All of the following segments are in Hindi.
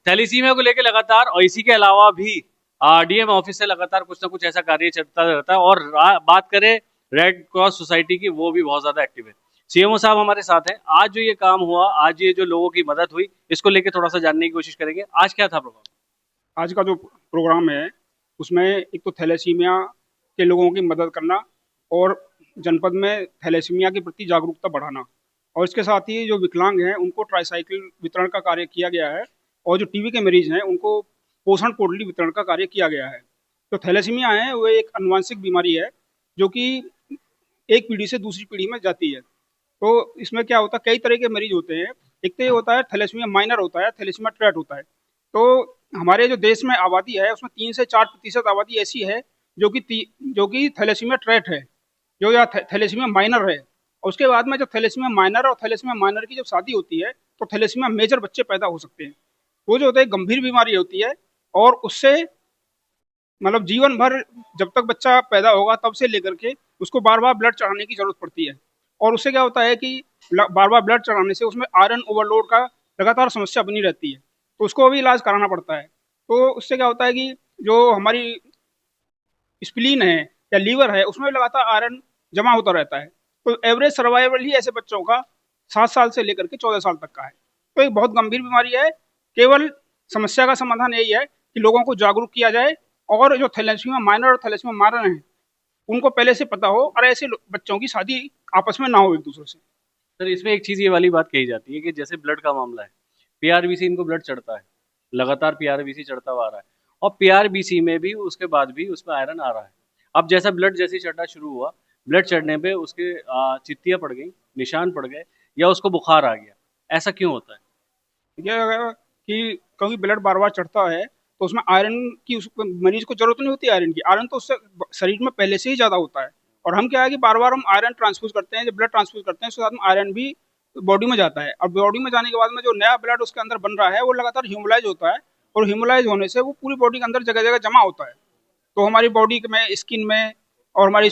थैलेसीमिया को लेकर लगातार और इसी के अलावा भी डीएम ऑफिस से लगातार कुछ ना कुछ ऐसा कार्य चलता रहता है। और बात करें रेड क्रॉस सोसाइटी की, वो भी बहुत ज्यादा एक्टिव है। सीएमओ साहब हमारे साथ हैं। आज जो ये काम हुआ, आज ये जो लोगों की मदद हुई, इसको लेकर थोड़ा सा जानने की कोशिश करेंगे। आज क्या था प्रोग्राम? आज का जो प्रोग्राम है उसमें एक तो थैलेसीमिया के लोगों की मदद करना और जनपद में थैलेसीमिया के प्रति जागरूकता बढ़ाना, और इसके साथ ही जो विकलांग हैं उनको ट्राईसाइकिल वितरण का कार्य किया गया है, और जो टीबी के मरीज हैं उनको पोषण पोटली वितरण का कार्य किया गया है। तो थैलेसीमिया है वो एक अनुवांशिक बीमारी है जो कि एक पीढ़ी से दूसरी पीढ़ी में जाती है। तो इसमें क्या होता है, कई तरह के मरीज होते हैं। एक तो ये होता है थैलेसीमिया माइनर होता है, थैलेसीमिया ट्रेट होता है। तो हमारे जो देश में आबादी है उसमें 3 से 4% आबादी ऐसी है जो कि थैलेसीमिया ट्रेट है, जो या थैलेसीमिया माइनर है। और उसके बाद में जब थैलेसीमिया माइनर और थैलेसीमिया माइनर की जब शादी होती है तो थैलेसीमिया मेजर बच्चे पैदा हो सकते हैं। वो जो होता है गंभीर बीमारी होती है, और उससे मतलब जीवन भर जब तक बच्चा पैदा होगा तब से लेकर के उसको बार बार ब्लड चढ़ाने की जरूरत पड़ती है। और उससे क्या होता है कि बार बार ब्लड चढ़ाने से उसमें आयरन ओवरलोड का लगातार समस्या बनी रहती है, तो उसको भी इलाज कराना पड़ता है। तो उससे क्या होता है कि जो हमारी स्प्लीन है या लीवर है उसमें भी लगातार आयरन जमा होता रहता है। तो एवरेज सर्वाइवल ही ऐसे बच्चों का 7 साल से लेकर के 14 साल तक का है। तो एक बहुत गंभीर बीमारी है। केवल समस्या का समाधान यही है कि लोगों को जागरूक किया जाए, और जो थैलेसीमिया माइनर और थैलेसीमिया माइनर हैं उनको पहले से पता हो, और ऐसे बच्चों की शादी आपस में ना हो एक दूसरे से। सर, इसमें एक चीज ये वाली बात कही जाती है कि जैसे ब्लड का मामला है, पीआरबीसी इनको ब्लड चढ़ता है, लगातार पीआरबीसी चढ़ता हुआ आ रहा है, और पीआरबीसी में भी उसके बाद भी उसमें आयरन आ रहा है। अब जैसा ब्लड जैसे ही चढ़ना शुरू हुआ, ब्लड चढ़ने पे उसके चित्तियां पड़ गई, निशान पड़ गए, या उसको बुखार आ गया। ऐसा क्यों होता है? ठीक है, अगर कि क्योंकि ब्लड बार बार चढ़ता है तो उसमें आयरन की उस मरीज को जरूरत नहीं होती। आयरन की, आयरन तो उससे शरीर में पहले से ही ज्यादा होता है। और हम क्या है कि बार बार हम आयरन ट्रांसफ्यूज करते हैं, जब ब्लड ट्रांसफ्यूज करते हैं उसके साथ में आयरन भी बॉडी में जाता है, और बॉडी में जाने के बाद में जो नया ब्लड उसके अंदर बन रहा है वो लगातार ह्यूमलाइज होता है, और ह्यूमलाइज होने से वो पूरी बॉडी के अंदर जगह जगह जमा होता है। तो हमारी बॉडी में, स्किन में, और हमारी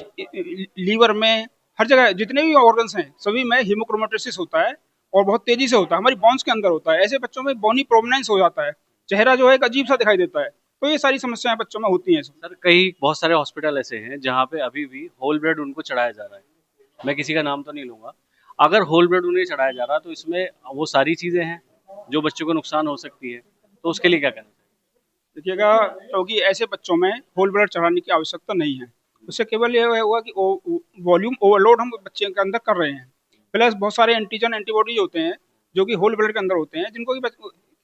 लीवर में, हर जगह जितने भी ऑर्गन्स हैं सभी में हीमोक्रोमेटोसिस होता है, और बहुत तेजी से होता है, हमारी बोन्स के अंदर होता है। ऐसे बच्चों में बोनी प्रोमिनेंस हो जाता है, चेहरा जो है एक अजीब सा दिखाई देता है। तो ये सारी समस्याएं बच्चों में होती हैं। सर, कई बहुत सारे हॉस्पिटल ऐसे हैं जहाँ पे अभी भी होल ब्लड उनको चढ़ाया जा रहा है। मैं किसी का नाम तो नहीं लूंगा। अगर होल ब्लड उन्हें चढ़ाया जा रहा है तो इसमें वो सारी चीजें हैं जो बच्चों को नुकसान हो सकती है, तो उसके लिए क्या कहना चाहिए? देखिएगा, क्योंकि ऐसे बच्चों में होल ब्लड चढ़ाने की आवश्यकता नहीं है। उससे केवल ये हुआ कि वॉल्यूम ओवरलोड हम बच्चे के अंदर कर रहे हैं। प्लस बहुत सारे एंटीजन एंटीबॉडीज होते हैं जो कि होल ब्लड के अंदर होते हैं, जिनको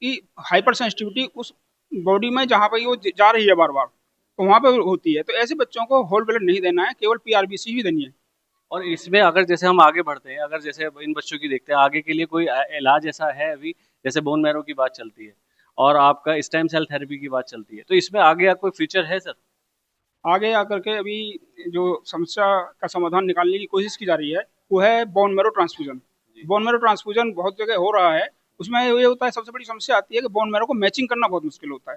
की हाइपर सेंसिटिविटी उस बॉडी में जहाँ पर वो जा रही है बार बार, तो वहाँ पे होती है। तो ऐसे बच्चों को होल ब्लड नहीं देना है, केवल पीआरबीसी ही देनी है। और इसमें अगर जैसे हम आगे बढ़ते हैं, अगर जैसे अब इन बच्चों की देखते हैं, आगे के लिए कोई इलाज ऐसा है अभी? जैसे बोन मैरो की बात चलती है और आपका स्टेम सेल थेरेपी की बात चलती है, तो इसमें आगे कोई फ्यूचर है सर? आगे आकर के अभी जो समस्या का समाधान निकालने की कोशिश की जा रही है वो है बोन मैरो ट्रांसफ्यूजन। जी। बोन मैरो ट्रांसफ्यूजन बहुत जगह हो रहा है। उसमें ये होता है, सबसे बड़ी समस्या आती है कि बोन मैरो को मैचिंग करना बहुत मुश्किल होता है।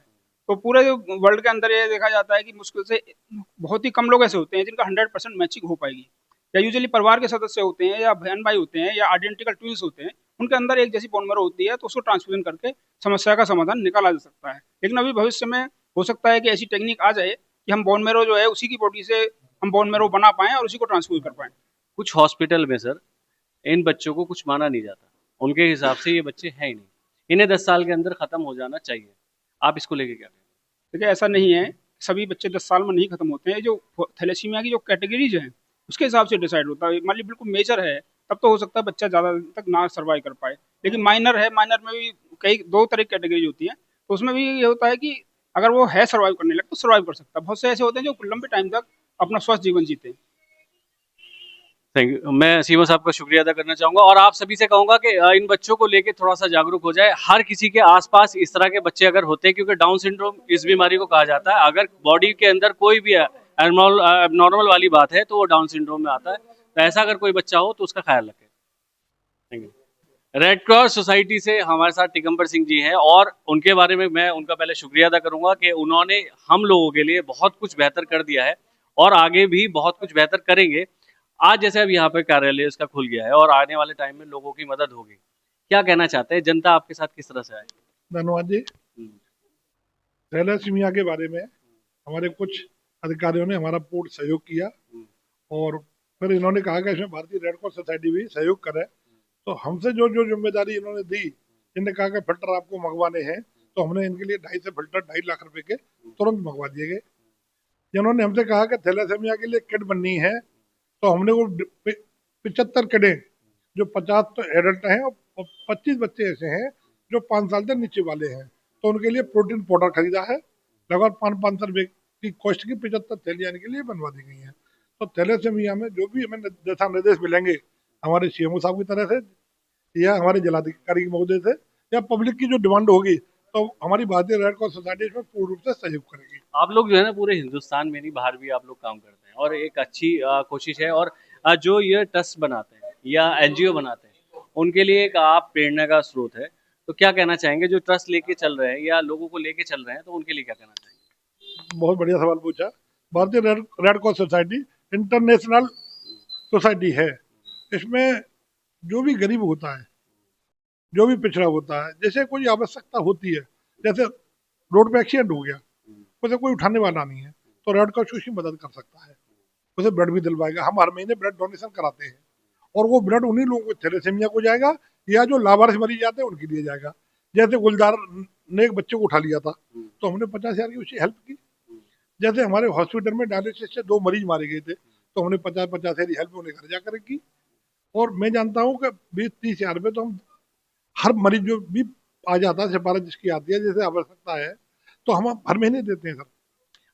तो पूरे वर्ल्ड के अंदर ये देखा जाता है कि मुश्किल से बहुत ही कम लोग ऐसे होते हैं जिनका 100% मैचिंग हो पाएगी। या यूजुअली परिवार के सदस्य होते हैं, या बहन भाई होते हैं, या आइडेंटिकल ट्विंस होते हैं, उनके अंदर एक जैसी बोन मैरो होती है, तो उसको ट्रांसफ्यूजन करके समस्या का समाधान निकाला जा सकता है। लेकिन अभी भविष्य में हो सकता है कि ऐसी टेक्निक आ जाए कि हम बोन मैरो जो है उसी की बॉडी से हम बोन मैरो बना पाएं और उसी को ट्रांसफ्यूज कर पाएं। कुछ हॉस्पिटल में सर इन बच्चों को कुछ माना नहीं जाता। उनके हिसाब से ये बच्चे हैं ही नहीं, इन्हें 10 साल के अंदर खत्म हो जाना चाहिए। आप इसको लेके क्या कहें? देखिए, ऐसा नहीं है, सभी बच्चे 10 साल में नहीं खत्म होते हैं। जो थैलेसीमिया की जो कैटेगरीज हैं उसके हिसाब से डिसाइड होता है। मान ली बिल्कुल मेजर है तब तो हो सकता है बच्चा ज़्यादा दिन तक ना सर्वाइव कर पाए। लेकिन माइनर है, माइनर में भी कई दो तरह की कैटेगरीज होती हैं। तो उसमें भी ये होता है कि अगर वो है सर्वाइव करने लगे तो सर्वाइव कर सकता है। बहुत से ऐसे होते हैं जो लंबे टाइम तक अपना स्वस्थ जीवन जीते हैं। Thank you. मैं सीमा साहब का शुक्रिया अदा करना चाहूंगा, और आप सभी से कहूंगा कि इन बच्चों को लेके थोड़ा सा जागरूक हो जाए। हर किसी के आसपास इस तरह के बच्चे अगर होते हैं, क्योंकि डाउन सिंड्रोम इस बीमारी को कहा जाता है, अगर बॉडी के अंदर कोई भी एबनॉर्मल वाली बात है तो वो डाउन सिंड्रोम में आता है। तो ऐसा अगर कोई बच्चा हो तो उसका ख्याल रखें। Thank you. Red cross society से हमारे साथ टिकम्बर सिंह जी हैं, और उनके बारे में मैं उनका पहले शुक्रिया अदा करूंगा कि उन्होंने हम लोगों के लिए बहुत कुछ बेहतर कर दिया है, और आगे भी बहुत कुछ बेहतर करेंगे। आज जैसे अब यहाँ पे कार्यालय इसका खुल गया है और आने वाले टाइम में लोगों की मदद होगी, क्या कहना चाहते हैं? जनता आपके साथ किस तरह से आए? धन्यवाद जी। थैलेसीमिया के बारे में हमारे कुछ अधिकारियों ने हमारा पूर्ण सहयोग किया, और फिर इन्होंने कहा कि इसमें भारतीय रेड क्रॉस सोसाइटी भी सहयोग करे। तो हमसे जो जो जिम्मेदारी इन्होंने दी, इन्होंने कहा कि फिल्टर आपको मंगवाने हैं, तो हमने इनके लिए 2.5 से फिल्टर 2.5 लाख रुपए के तुरंत मंगवा दिए गए। जिन्होंने हमसे कहा कि थैलेसीमिया के लिए किट बननी है, तो हमने वो 75 किटें, जो 50 तो एडल्ट हैं और 25 बच्चे ऐसे हैं जो 5 साल से नीचे वाले हैं, तो उनके लिए प्रोटीन पाउडर खरीदा है। लगभग 500 रुपये की कॉस्ट की 75 थैलियाँ इनके लिए बनवा दी गई हैं। तो थैलेसीमिया में जो भी हमें दिशा निर्देश मिलेंगे हमारे सीएमओ साहब की तरफ से या हमारे जिलाधिकारी महोदय से या पब्लिक की जो डिमांड होगी, तो हमारी भारतीय रेड क्रॉस सोसाइटी इसमें पूर्ण रूप से सहयोग करेगी। आप लोग जो है ना पूरे हिंदुस्तान में नहीं, बाहर भी आप लोग काम करते हैं और एक अच्छी कोशिश है। और जो ये ट्रस्ट बनाते हैं या एनजीओ बनाते हैं, उनके लिए एक आप प्रेरणा का स्रोत है। तो क्या कहना चाहेंगे जो ट्रस्ट लेके चल रहे हैं या लोगों को लेके चल रहे हैं, तो उनके लिए क्या कहना चाहेंगे? बहुत बढ़िया सवाल पूछा। भारतीय red cross society international society है। इसमें जो भी गरीब होता है, जो भी पिछड़ा होता है, जैसे कोई आवश्यकता होती है, जैसे रोड पे एक्सीडेंट हो गया, उसे कोई उठाने वाला नहीं है, तो रेड क्रॉस उसकी मदद कर सकता है, उसे ब्लड भी दिलवाएगा। हम हर महीने ब्लड डोनेशन कराते हैं, और वो ब्लड उन्हीं लोगों को थैलेसीमिया को जाएगा या जो लावारिस मरीज जाते हैं उनके लिए जाएगा। जैसे गुलजार ने एक बच्चे को उठा लिया था, तो हमने 50,000 की उसकी हेल्प की। जैसे हमारे हॉस्पिटल में डायलिसिस से 2 मरीज मारे गए थे, तो हमने 50,000 की हेल्प उन्हें घर जाकर की। और मैं जानता हूँ कि 20-30 हज़ार रुपये तो हम हर मरीज जो भी आ जाता है, सिफारिश जिसकी आती है, जैसे आवश्यकता है, तो हम हर महीने देते हैं सर।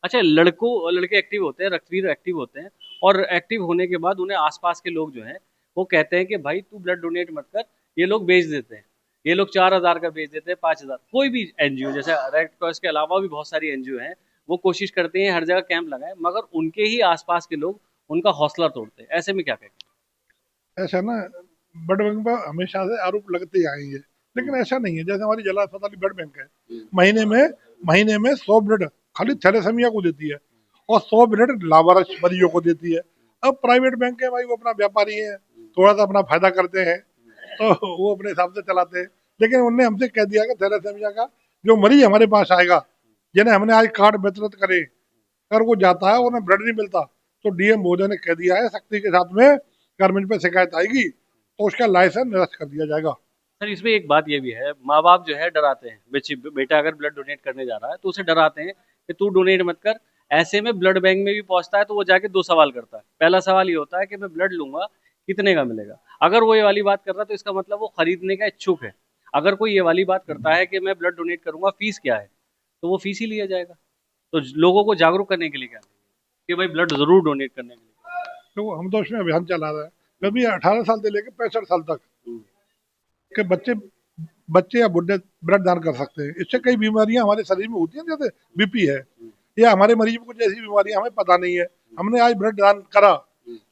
अच्छा, लड़के एक्टिव होते हैं, रक्तवीर एक्टिव होते हैं, और एक्टिव होने के बाद उन्हें आसपास के लोग जो हैं वो कहते हैं कि भाई तू ब्लड डोनेट मत कर, ये लोग बेच देते हैं, ये लोग 4,000 का बेच देते हैं, 5,000। कोई भी एनजीओ जैसे रेड क्रॉस के अलावा भी बहुत सारी एनजीओ हैं, वो कोशिश करते हैं हर जगह कैंप लगाएं, मगर उनके ही आसपास के लोग उनका हौसला तोड़ते हैं। ऐसे में क्या कहेंगे? ऐसा ना, ब्लड बैंक पर हमेशा से आरोप लगते ही आए हैं, लेकिन ऐसा नहीं है। जैसे हमारी जिला अस्पताल ब्लड बैंक है, महीने में 100 ब्लड खाली थैलेसीमिया को देती है, और 100 ब्लड लावारिस मरीजों को देती है। अब प्राइवेट बैंक है भाई, वो अपना व्यापारी है, थोड़ा सा अपना फायदा करते हैं, तो वो अपने हिसाब से चलाते हैं। लेकिन उनने हमसे कह दिया कि थैलेसीमिया का जो मरीज हमारे पास आएगा, जिन्हें हमने आज कार्ड वितरित करे, अगर वो जाता है उन्हें ब्लड नहीं मिलता, तो डीएम महोदय ने कह दिया है सख्ती के साथ में, गवर्नमेंट पे शिकायत आएगी तो उसका लाइसेंस निरस्त कर दिया जाएगा। सर, इसमें एक बात ये भी है, माँ बाप जो है डराते हैं, बेटा अगर ब्लड डोनेट करने जा रहा है तो उसे डराते हैं कि तू डोनेट मत कर। ऐसे में ब्लड बैंक में भी पहुंचता है तो वो जाके 2 सवाल करता है। पहला सवाल ये होता है कि मैं ब्लड लूंगा, कितने का मिलेगा? अगर वो ये वाली बात कर रहा है तो इसका मतलब वो खरीदने का इच्छुक है। अगर कोई ये वाली बात करता है कि मैं ब्लड डोनेट करूंगा, फीस क्या है, तो वो फीस ही लिया जाएगा। तो लोगों को जागरूक करने के लिए क्या कि भाई ब्लड जरूर डोनेट करने के लिए। तो हम तो उसमें अभियान चला रहे हैं, कभी 18 साल से लेकर 65 साल तक के बच्चे बच्चे या बुढ़े ब्लड दान कर सकते हैं। इससे कई बीमारियां हमारे शरीर में होती हैं, जैसे बीपी है, या हमारे मरीज में कुछ ऐसी बीमारियां हमें पता नहीं है, हमने आज ब्लड दान करा,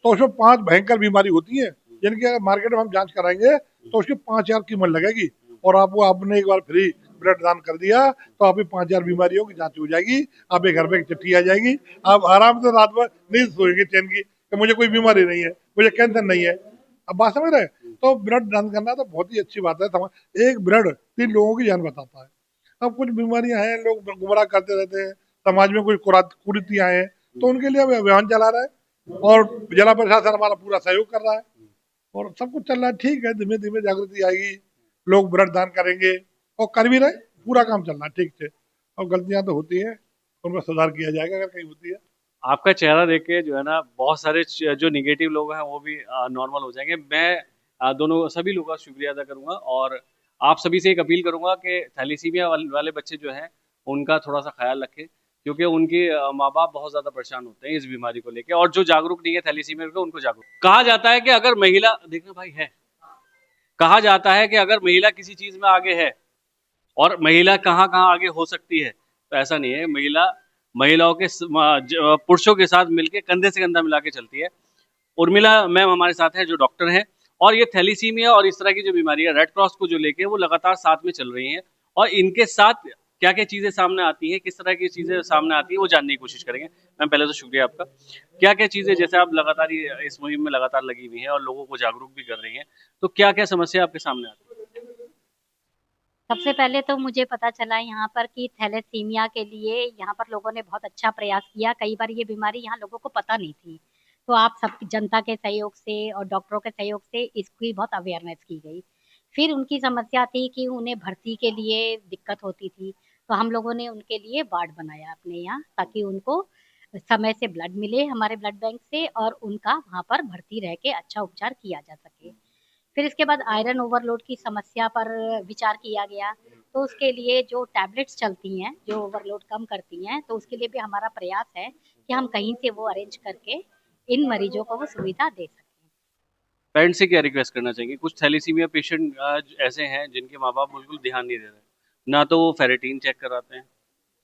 तो उसमें 5 भयंकर बीमारी होती है, जिनकी अगर मार्केट में हम जांच कराएंगे तो उसकी 5,000 कीमत लगेगी, और आपने एक बार फ्री ब्लड दान कर दिया तो आपकी 5,000 बीमारियों की जांच हो जाएगी, आपके घर पे एक चिट्ठी आ जाएगी, आप आराम से रात भर नींद सोएंगे चैन की कि मुझे कोई बीमारी नहीं है, मुझे कैंसर नहीं है। अब बात समझ रहे हैं? तो ब्लड दान करना तो बहुत ही अच्छी बात है। एक ब्लड 3 लोगों की जान बताता है। अब कुछ बीमारियां हैं, लोग गुमराह करते रहते हैं, समाज में कुछ कुरीतियां हैं, तो उनके लिए अभियान चला रहा है, और जिला प्रशासन हमारा पूरा सहयोग कर रहा है, और सब कुछ चल रहा है। ठीक है, धीमे धीमे जागृति आएगी, लोग ब्लड दान करेंगे, और कर भी रहे, पूरा काम चल रहा है ठीक से। और गलतियां तो होती है, उनमें सुधार किया जाएगा अगर कहीं होती है। आपका चेहरा देख के जो है ना, बहुत सारे जो निगेटिव लोग हैं वो भी नॉर्मल हो जाएंगे। मैं दोनों सभी लोगों का शुक्रिया अदा करूंगा, और आप सभी से एक अपील करूंगा कि थैलीसीमिया वाले बच्चे जो हैं उनका थोड़ा सा ख्याल रखें, क्योंकि उनके माँ बाप बहुत ज्यादा परेशान होते हैं इस बीमारी को लेके, और जो जागरूक नहीं है थैलीसीमिया को उनको जागरूक। कहा जाता है कि अगर महिला, देखना भाई है, कहा जाता है कि अगर महिला किसी चीज में आगे है, और महिला कहाँ कहाँ आगे हो सकती है, तो ऐसा नहीं है। महिलाओं के पुरुषों के साथ मिलके कंधे से कंधा मिला के चलती है। उर्मिला मैम हमारे साथ हैं, जो डॉक्टर हैं, और ये थैलीसीमिया और इस तरह की जो बीमारी है, रेड क्रॉस को जो लेके वो लगातार साथ में चल रही हैं, और इनके साथ क्या क्या चीजें सामने आती हैं, किस तरह की चीजें सामने आती है, वो जानने की कोशिश करेंगे। मैम, पहले तो शुक्रिया आपका। क्या क्या चीजें, जैसे आप लगातार इस मुहिम में लगातार लगी हुई हैं और लोगों को जागरूक भी कर रही हैं, तो क्या क्या समस्या आपके सामने आती है? सबसे पहले तो मुझे पता चला यहाँ पर कि थैलेसीमिया के लिए यहाँ पर लोगों ने बहुत अच्छा प्रयास किया। कई बार ये बीमारी यहाँ लोगों को पता नहीं थी, तो आप सब जनता के सहयोग से और डॉक्टरों के सहयोग से इसकी बहुत अवेयरनेस की गई। फिर उनकी समस्या थी कि उन्हें भर्ती के लिए दिक्कत होती थी, तो हम लोगों ने उनके लिए वार्ड बनाया अपने यहाँ, ताकि उनको समय से ब्लड मिले हमारे ब्लड बैंक से और उनका वहाँ पर भर्ती रह के अच्छा उपचार किया जा सके। फिर इसके बाद आयरन ओवरलोड की समस्या पर विचार किया गया, तो उसके लिए जो टैबलेट्स चलती हैं जो ओवरलोड कम करती हैं, तो उसके लिए भी हमारा प्रयास है कि हम कहीं से वो अरेंज करके इन मरीजों को वो सुविधा दे सकें। पेरेंट्स से क्या रिक्वेस्ट करना चाहेंगे? कुछ थैलेसीमिया पेशेंट ऐसे हैं जिनके माँ बाप बिल्कुल ध्यान नहीं दे रहे, ना तो वो फेरेटीन चेक कराते हैं,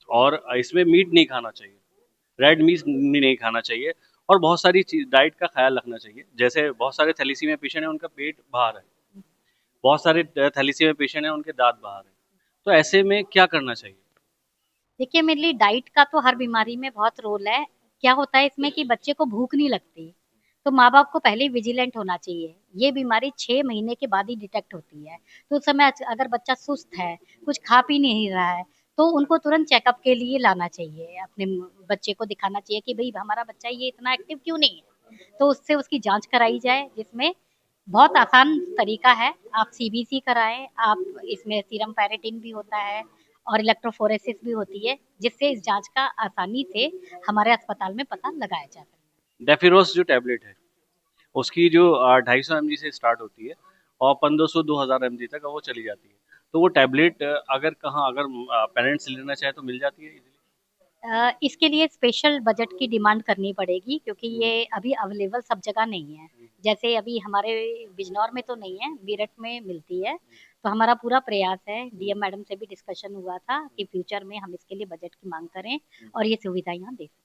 और इसमें मीट नहीं खाना चाहिए, रेड मीट नहीं खाना चाहिए, और बहुत सारी चीज डाइट का ख्याल रखना चाहिए। जैसे बहुत सारे थैलेसीमिया पेशेंट हैं उनका पेट बाहर है, बहुत सारे थैलेसीमिया पेशेंट हैं उनके दांत बाहर है, तो ऐसे में क्या करना चाहिए? देखिए, मेनली डाइट का तो हर बीमारी में बहुत रोल है। क्या होता है इसमें कि बच्चे को भूख नहीं लगती, तो माँ बाप को पहले ही विजिलेंट होना चाहिए। ये बीमारी 6 महीने के बाद ही डिटेक्ट होती है, तो उस समय अगर बच्चा सुस्त है, कुछ खा पी नहीं रहा है, तो उनको तुरंत चेकअप के लिए लाना चाहिए। अपने बच्चे को दिखाना चाहिए कि भाई हमारा बच्चा ये इतना एक्टिव क्यों नहीं है, तो उससे उसकी जांच कराई जाए, जिसमें बहुत आसान तरीका है। आप सीबीसी कराएं, आप इसमें सीरम फेरेटिन भी होता है और इलेक्ट्रोफोरेसिस भी होती है, जिससे इस जांच का आसानी से हमारे अस्पताल में पता लगाया जा सकता है। डेफिरोस जो टैबलेट है उसकी जो 250 mg से स्टार्ट होती है और 1500-2000 mg तक वो चली जाती है, तो वो टैबलेट अगर कहाँ अगर पेरेंट्स लेना चाहे तो मिल जाती है इजीली? इसके लिए स्पेशल बजट की डिमांड करनी पड़ेगी, क्योंकि ये अभी अवेलेबल सब जगह नहीं है। जैसे अभी हमारे बिजनौर में तो नहीं है, मेरठ में मिलती है। तो हमारा पूरा प्रयास है, डीएम मैडम से भी डिस्कशन हुआ था कि फ्यूचर में हम इसके लिए बजट की मांग करें और ये सुविधा यहाँ दे सकें।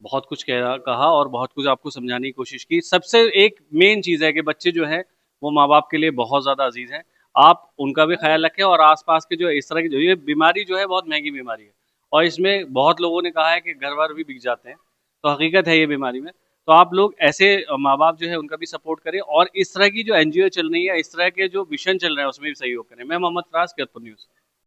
बहुत कुछ कहा और बहुत कुछ आपको समझाने की कोशिश की। सबसे एक मेन चीज़ है कि बच्चे जो हैं वो माँ बाप के लिए बहुत ज़्यादा अजीज हैं। आप उनका भी ख्याल रखें, और आसपास के जो इस तरह की जो ये बीमारी जो है बहुत महंगी बीमारी है, और इसमें बहुत लोगों ने कहा है कि घर बार भी बिक जाते हैं, तो हकीकत है ये बीमारी में। तो आप लोग ऐसे माँ बाप जो है उनका भी सपोर्ट करें, और इस तरह की जो एनजीओ चल रही है, इस तरह के जो मिशन चल रहे हैं उसमें भी सहयोग करें। मैं मोहम्मद फराज, कीरतपुर न्यूज़।